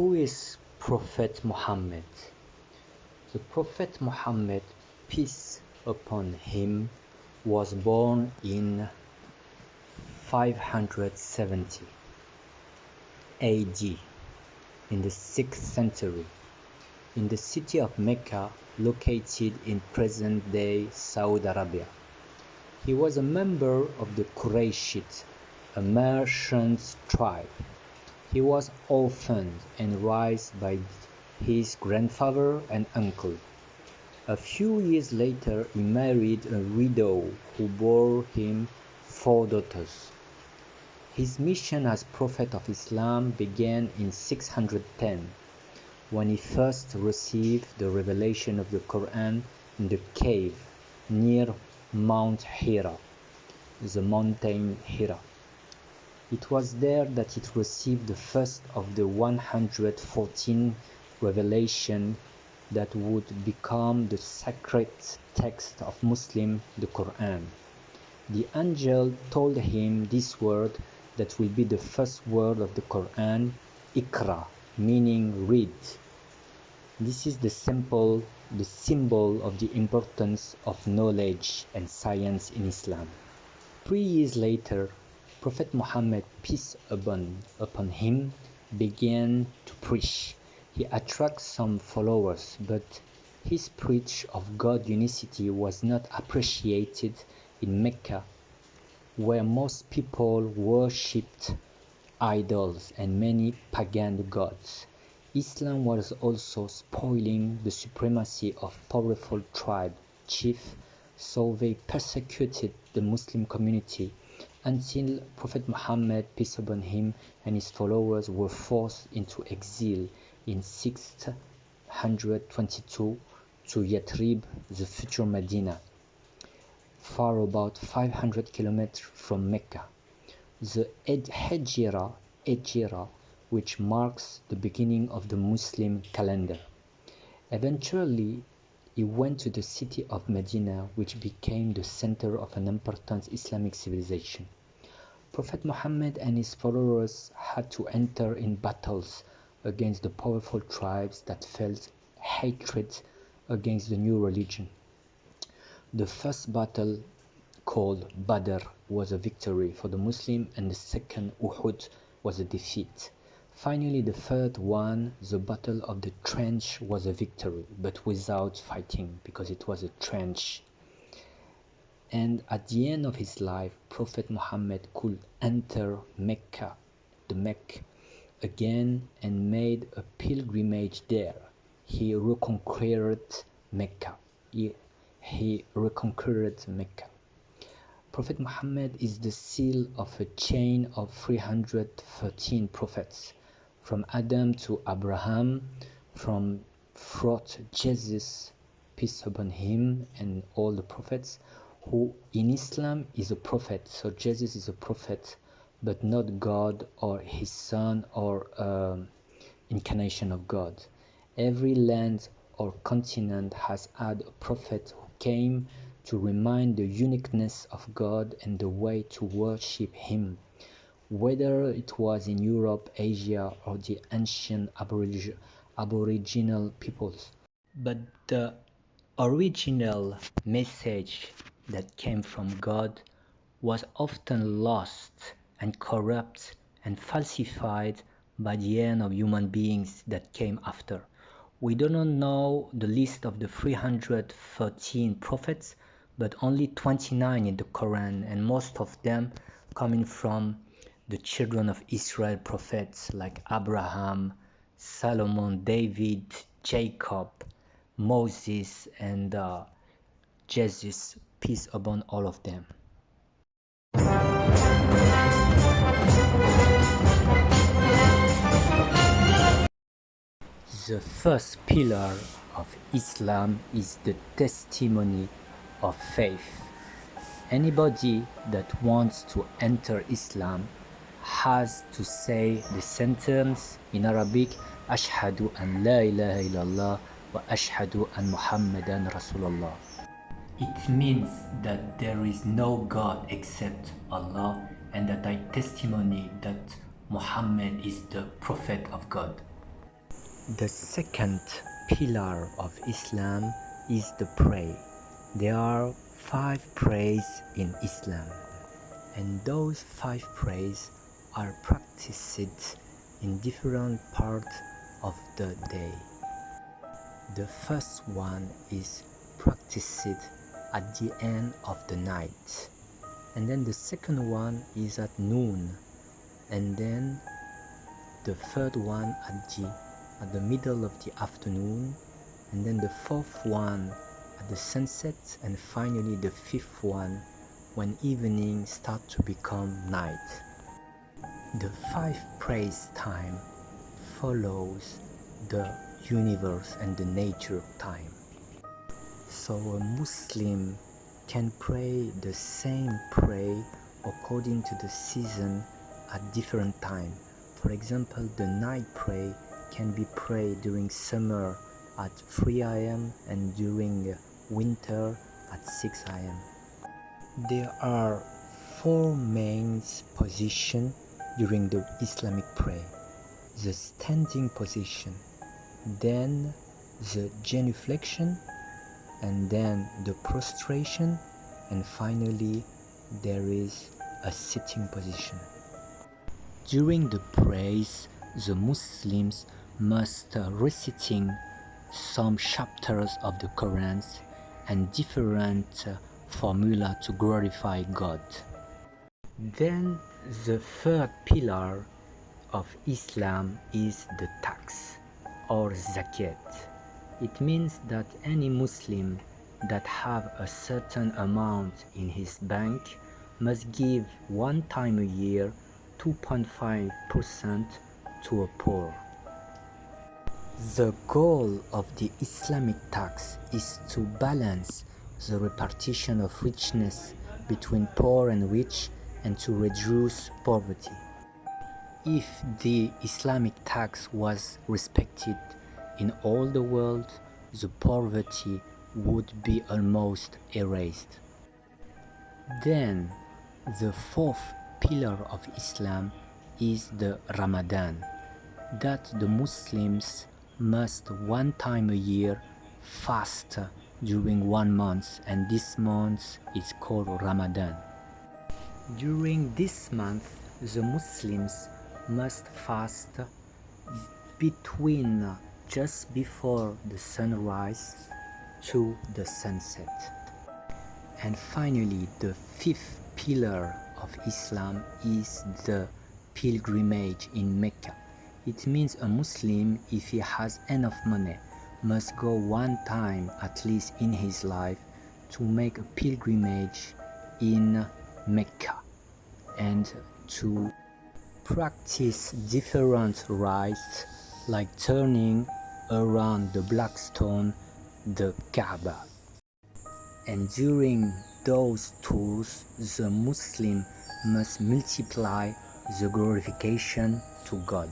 Who is Prophet Mohammed? The Prophet Mohammed, peace upon him, was born in 570 AD in the 6th century in the city of Mecca, located in present-day Saudi Arabia. He was a member of the Qurayshite, a merchant tribe. He was orphaned and raised by his grandfather and uncle. A few years later, he married a widow who bore him 4 daughters. His mission as Prophet of Islam began in 610, when he first received the revelation of the Quran in the cave near Mount Hira, the mountain Hira. It was there that it received the first of the 114 revelations that would become the sacred text of Muslim, the Quran. The angel told him this word that will be the first word of the Quran, Iqra, meaning read. This is the symbol of the importance of knowledge and science in Islam. 3 years later, Prophet Muhammad, peace upon him, began to preach. He attracted some followers, but his preach of God unicity was not appreciated in Mecca, where most people worshipped idols and many pagan gods. Islam was also spoiling the supremacy of powerful tribe chiefs, so they persecuted the Muslim community until Prophet Muhammad, peace upon him, and his followers were forced into exile in 622 to Yathrib, the future Medina, far about 500 kilometers from Mecca. The Hijra, which marks the beginning of the Muslim calendar. Eventually, he went to the city of Medina, which became the center of an important Islamic civilization. Prophet Muhammad and his followers had to enter in battles against the powerful tribes that felt hatred against the new religion. The first battle, called Badr, was a victory for the Muslim, and the second, Uhud, was a defeat. Finally, the third one, the Battle of the Trench, was a victory, but without fighting, because it was a trench. And at the end of his life, Prophet Muhammad could enter Mecca, the Mecca, again, and made a pilgrimage there. He reconquered Mecca. Prophet Muhammad is the seal of a chain of 313 prophets, from Adam to Abraham, from Jesus, peace upon him, and all the prophets, who in Islam is a prophet. So Jesus is a prophet, but not God or his son or incarnation of God. Every land or continent has had a prophet who came to remind the uniqueness of God and the way to worship him, whether it was in Europe, Asia, or the ancient Aboriginal peoples. But the original message that came from God was often lost and corrupt and falsified by the hand of human beings that came after. We do not know the list of the 313 prophets, but only 29 in the Quran, and most of them coming from the children of Israel prophets like Abraham, Solomon, David, Jacob, Moses, and Jesus, peace upon all of them. The first pillar of Islam is the testimony of faith. Anybody that wants to enter Islam has to say the sentence in Arabic, Ashhadu an la ilaha illallah wa ashhadu an Muhammadan Rasulullah. It means that there is no God except Allah, and that I testimony that Muhammad is the Prophet of God. The second pillar of Islam is the prayer. There are 5 prayers in Islam, and those 5 prayers are practiced in different parts of the day. The first one is practiced at the end of the night, and then the second one is at noon, and then the third one at the middle of the afternoon, and then the fourth one at the sunset, and finally the fifth one when evening starts to become night. The 5 praise time follows the universe and the nature time. So a Muslim can pray the same prayer according to the season at different time. For example, the night prayer can be prayed during summer at 3 a.m. and during winter at 6 a.m. There are 4 main positions during the Islamic prayer: the standing position, then the genuflection, and then the prostration, and finally there is a sitting position. During the prayers, the Muslims must reciting some chapters of the Quran and different formula to glorify God. Then the third pillar of Islam is the tax or zakat. It means that any Muslim that have a certain amount in his bank must give one time a year 2.5% to a poor. The goal of the Islamic tax is to balance the repartition of richness between poor and rich and to reduce poverty. If the Islamic tax was respected in all the world, the poverty would be almost erased. Then the fourth pillar of Islam is the Ramadan, that the Muslims must one time a year fast during 1 month, and this month is called Ramadan. During this month, the Muslims must fast between just before the sunrise to the sunset. And finally, the fifth pillar of Islam is the pilgrimage in Mecca. It means a Muslim, if he has enough money, must go one time at least in his life to make a pilgrimage in Mecca and to practice different rites like turning around the black stone, the Kaaba. And during those tours, the Muslim must multiply the glorification to God.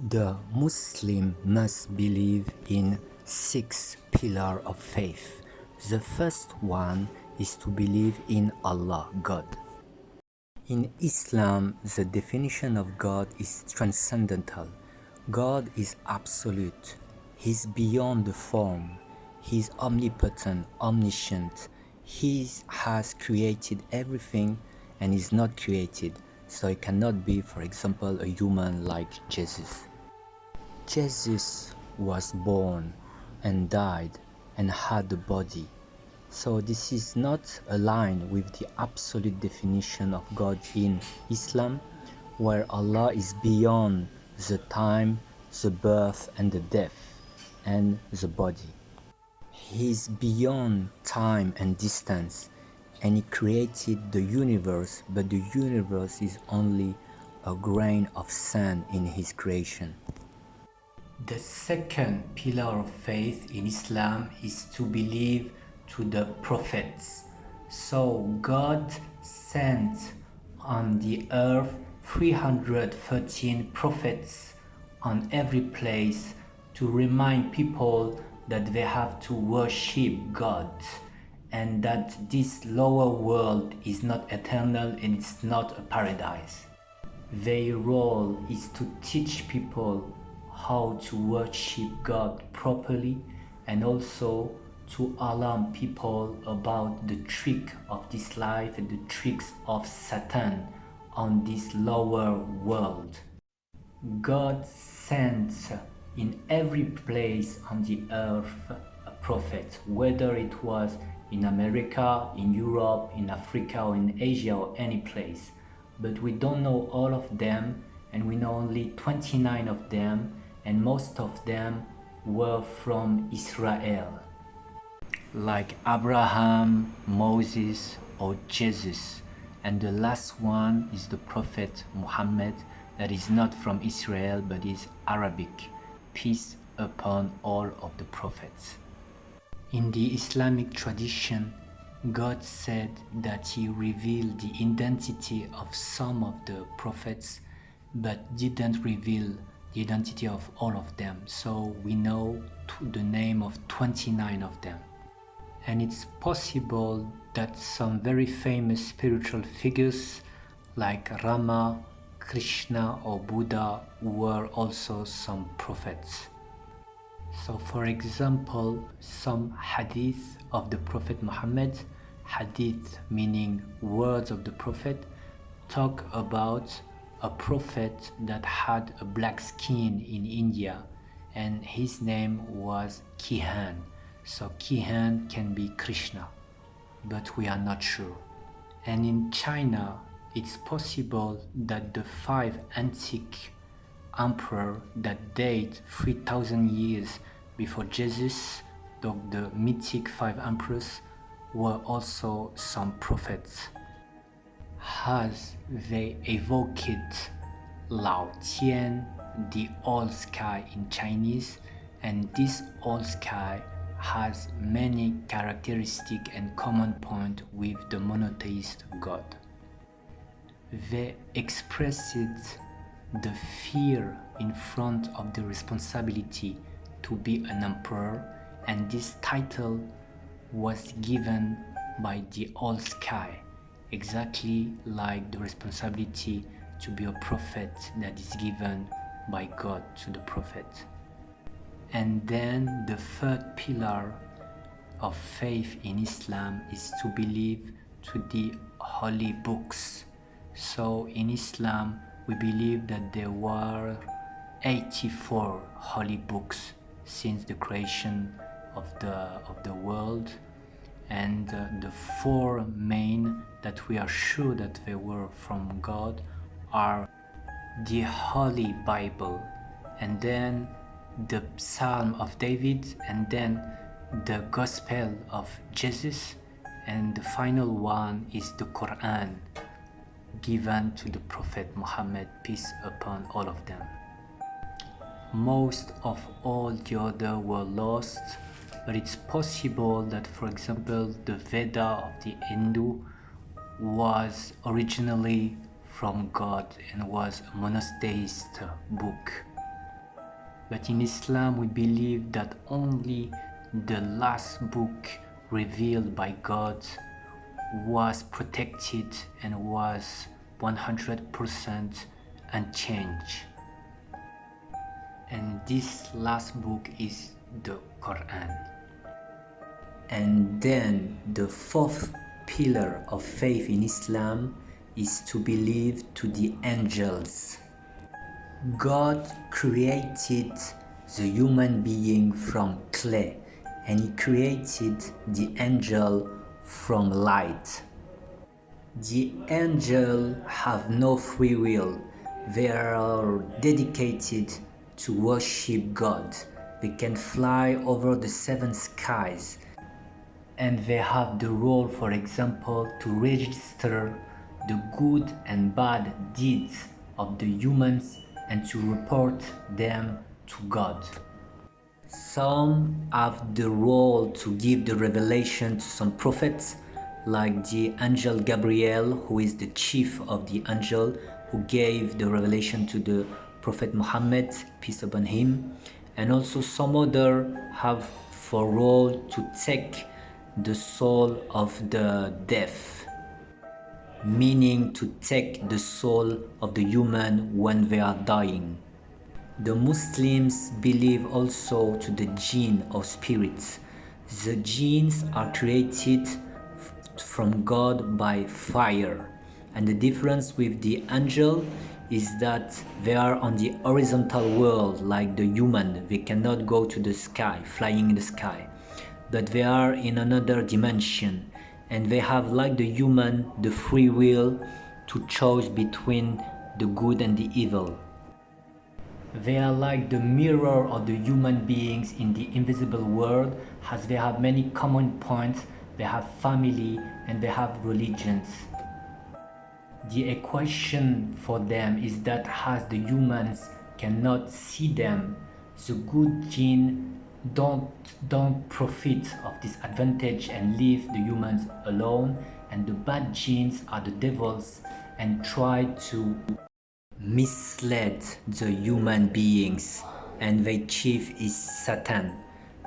The Muslim must believe in 6 pillars of faith. The first one is to believe in Allah, God. In Islam, the definition of God is transcendental. God is absolute. He is beyond the form. He is omnipotent, omniscient. He has created everything and is not created. So it cannot be, for example, a human like Jesus. Jesus was born and died and had a body. So this is not aligned with the absolute definition of God in Islam, where Allah is beyond the time, the birth and the death and the body. He is beyond time and distance, and He created the universe, but the universe is only a grain of sand in His creation. The second pillar of faith in Islam is to believe to the prophets. So God sent on the earth 313 prophets on every place to remind people that they have to worship God and that this lower world is not eternal and it's not a paradise. Their role is to teach people how to worship God properly and also to alarm people about the trick of this life and the tricks of Satan on this lower world. God sent in every place on the earth a prophet, whether it was in America, in Europe, in Africa, or in Asia, or any place. But we don't know all of them, and we know only 29 of them, and most of them were from Israel, like Abraham, Moses, or Jesus. And the last one is the prophet Mohamed, that is not from Israel but is Arabic. Peace upon all of the prophets. In the Islamic tradition, God said that He revealed the identity of some of the prophets but didn't reveal the identity of all of them. So we know the name of 29 of them. And it's possible that some very famous spiritual figures like Rama, Krishna, or Buddha were also some prophets. So for example, some hadith of the Prophet Muhammad, hadith meaning words of the Prophet, talk about a prophet that had a black skin in India, and his name was Kihan. So Kihan can be Krishna, but we are not sure. And in China, it's possible that the 5 antique emperors that date 3000 years before Jesus, the mythic 5 emperors, were also some prophets, as they evoked Lao Tian, the old sky in Chinese, and this old sky has many characteristics and common points with the monotheist God. They expressed the fear in front of the responsibility to be an emperor, and this title was given by the old sky, exactly like the responsibility to be a prophet that is given by God to the prophet. And then the third pillar of faith in Islam is to believe to the holy books. So in Islam, we believe that there were 84 holy books since the creation of the world, and the 4 main that we are sure that they were from God are the Holy Bible, and then the Psalm of David, and then the Gospel of Jesus, and the final one is the Quran, given to the Prophet Muhammad, peace upon all of them. Most of all the other were lost, but it's possible that, for example, the Veda of the Hindu was originally from God and was a monotheist book. But in Islam, we believe that only the last book revealed by God was protected and was 100% unchanged. And this last book is the Quran. And then the 4th pillar of faith in Islam is to believe to the angels. God created the human being from clay, and He created the angel from light. The angels have no free will. They are dedicated to worship God. They can fly over the 7 skies, and they have the role, for example, to register the good and bad deeds of the humans and to report them to God. Some have the role to give the revelation to some prophets, like the angel Gabriel, who is the chief of the angel, who gave the revelation to the Prophet Mohammed, peace upon him, and also some other have for role to take the soul of the deaf, meaning to take the soul of the human when they are dying. The Muslims believe also to the jinn or spirits. The jinns are created from God by fire, and the difference with the angel is that they are on the horizontal world like the human. They cannot go to the sky, flying in the sky, but they are in another dimension, and they have, like the human, the free will to choose between the good and the evil. They are like the mirror of the human beings in the invisible world, as they have many common points. They have family and they have religions. The equation for them is that as the humans cannot see them, the good jinn don't profit of this advantage and leave the humans alone, and the bad jinns are the devils and try to mislead the human beings, and their chief is Satan.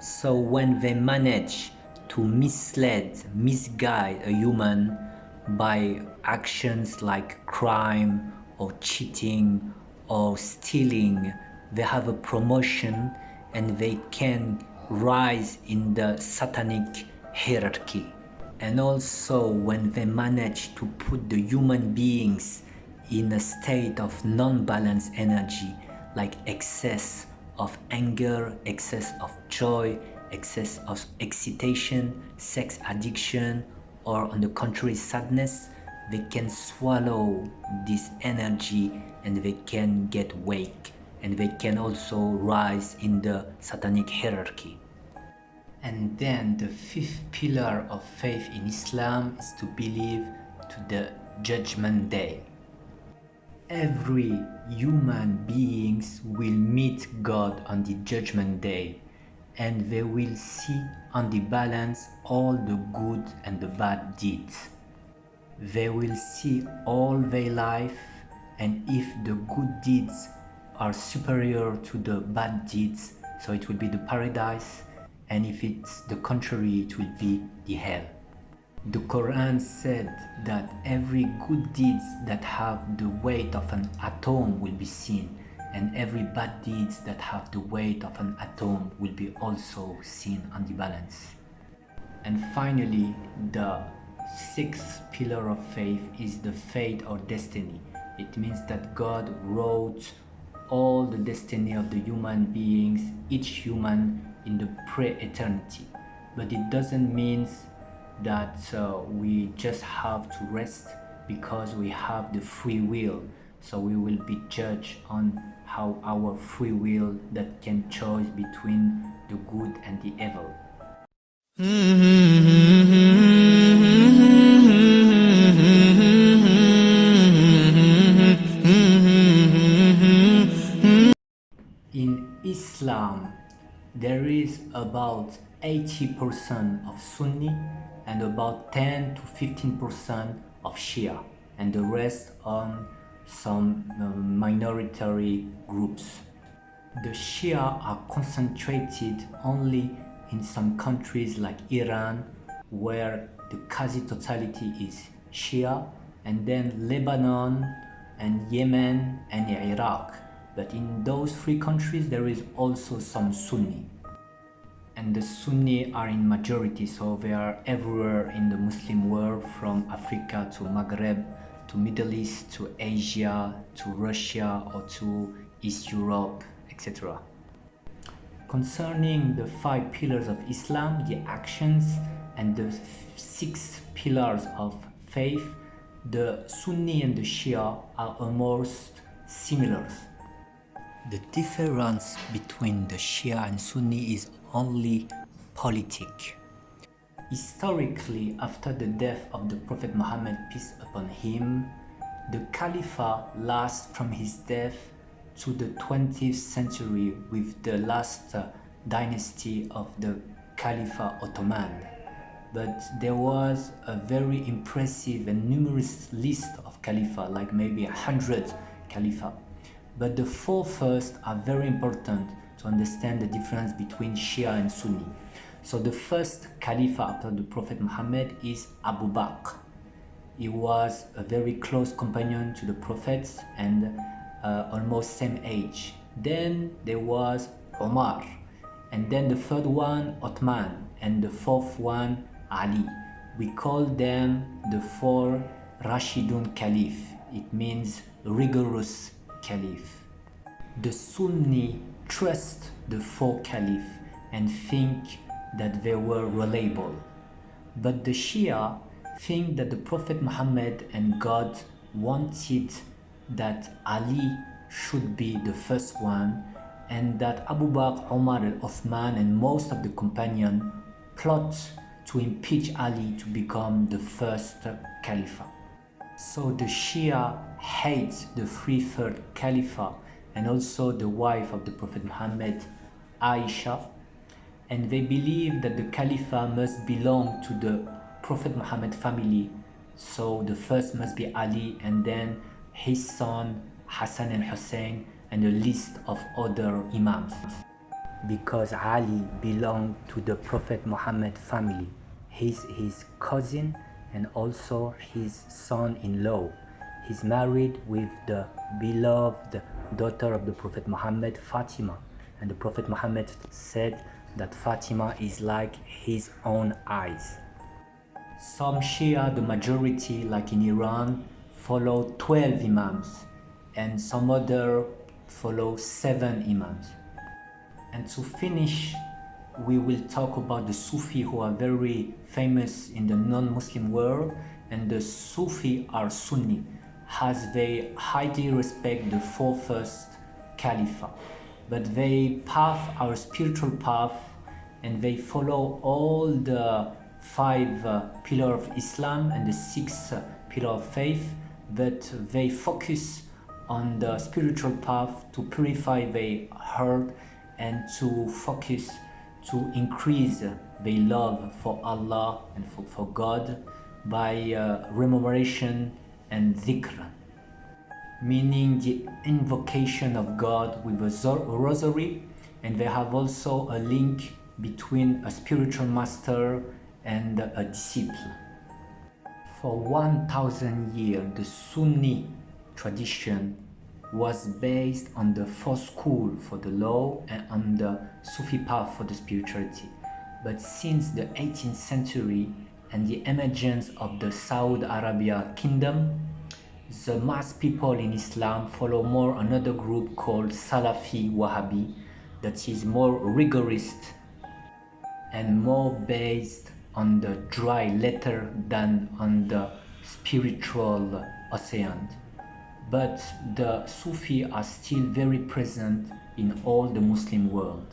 So when they manage to misguide a human by actions like crime or cheating or stealing, they have a promotion and they can rise in the satanic hierarchy. And also when they manage to put the human beings in a state of non-balanced energy, like excess of anger, excess of joy, excess of excitation, sex addiction, or on the contrary sadness, they can swallow this energy and they can get weak, and they can also rise in the satanic hierarchy. And then the fifth pillar of faith in Islam is to believe to the Judgment Day. Every human beings will meet God on the Judgment Day, and they will see on the balance all the good and the bad deeds. They will see all their life, and if the good deeds are superior to the bad deeds, so it will be the paradise, and if it's the contrary, it will be the hell. The Quran said that every good deeds that have the weight of an atom will be seen, and every bad deeds that have the weight of an atom will be also seen on the balance. And finally, the sixth pillar of faith is the fate or destiny. It means that God wrote all the destiny of the human beings, each human, in the pre-eternity. But it doesn't mean that we just have to rest, because we have the free will. So we will be judged on how our free will that can choose between the good and the evil. In Islam, there is about 80% of Sunni and about 10 to 15% of Shia, and the rest on some minority groups. The Shia are concentrated only in some countries like Iran, where the quasi totality is Shia, and then Lebanon and Yemen and Iraq. But in those three countries there is also some Sunni. And the Sunni are in majority, so they are everywhere in the Muslim world, from Africa to Maghreb, to Middle East, to Asia, to Russia, or to East Europe, etc. Concerning the 5 pillars of Islam, the actions, and the 6 pillars of faith, the Sunni and the Shia are almost similar. The difference between the Shia and Sunni is only politic. Historically, after the death of the Prophet Mohammed, peace upon him, the Caliphate lasts from his death to the 20th century with the last dynasty of the Caliphate Ottoman. But there was a very impressive and numerous list of caliph, like maybe 100 caliph. But the four first are very important to understand the difference between Shia and Sunni. So the first caliph after the Prophet Muhammad is Abu Bakr. He was a very close companion to the Prophet and almost same age. Then there was Umar, and then the third one Uthman, and the fourth one Ali. We call them the four Rashidun Caliph. It means rigorous caliph. The Sunni trust the four caliph and think that they were reliable. But the Shia think that the Prophet Muhammad and God wanted that Ali should be the first one, and that Abu Bakr, Umar, and Uthman and most of the companions plot to impeach Ali to become the first caliph. So the Shia hates the third caliph and also the wife of the Prophet Muhammad, Aisha, and they believe that the caliph must belong to the Prophet Muhammad family. So the first must be Ali, and then his son Hassan and Hussein, and a list of other imams. Because Ali belonged to the Prophet Muhammad family, he's his cousin and also his son-in-law. He's married with the beloved daughter of the Prophet Muhammad, Fatima, and the Prophet Muhammad said that Fatima is like his own eyes. Some Shia, the majority, like in Iran, follow 12 imams, and some other follow 7 imams. And to finish, we will talk about the Sufi, who are very famous in the non-Muslim world, and the Sufi are Sunni, as they highly respect the four first caliph. But they path our spiritual path, and they follow all the 5 pillars of Islam and the 6 pillars of faith, but they focus on the spiritual path to purify their heart and to focus to increase their love for Allah and for God by rememoration and dhikr, meaning the invocation of God with a rosary. And they have also a link between a spiritual master and a disciple. For 1,000 years, the Sunni tradition was based on the fourth school for the law and on the Sufi path for the spirituality. But since the 18th century and the emergence of the Saudi Arabia kingdom, the mass people in Islam follow more another group called Salafi Wahhabi, that is more rigorous and more based on the dry letter than on the spiritual ocean. But the Sufi are still very present in all the Muslim world.